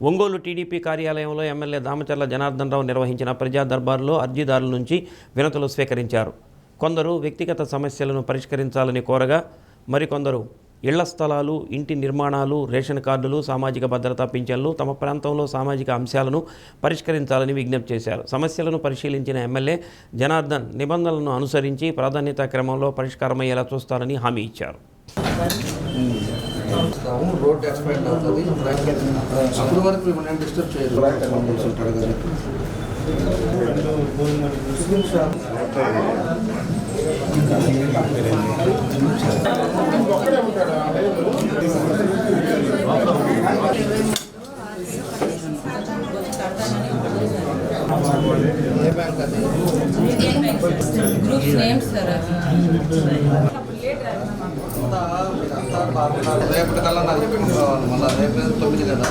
Ongole TDP కార్యాలయంలో MLA Damacharla Janardhan Rao నిర్వహించిన ప్రజా దర్బార్లో అర్జీదారుల నుంచి వినతులు స్వీకరించారు. కొందరు వ్యక్తిగత సమస్యలను పరిష్కరించాలని కోరగా, మరికొందరు ఇళ్ల స్థలాలు, ఇంటి నిర్మాణాలు, రేషన్ కార్డులు, సామాజిక భద్రతా పింఛన్లు, తమ ప్రాంతంలో సామాజిక అంశాలను పరిష్కరించాలని విజ్ఞప్తి చేశారు. సమస్యలను పరిశీలించిన ఎమ్మెల్యే జనార్దన్ నిబంధనలను అనుసరించి ప్రాధాన్యతా క్రమంలో పరిష్కారమయ్యేలా చూస్తారని హామీ ఇచ్చారు. రోడ్ ఎక్స్పైర్ అవుతుంది అప్పుడు వరకు మనం డిస్టర్బ్ చేయరు. ఏ బ్యాంక్ అది? Group name sir. రేపటి కల్లా నాకు చెప్పుకోవాలి. మళ్ళీ రేపు 9 కదా.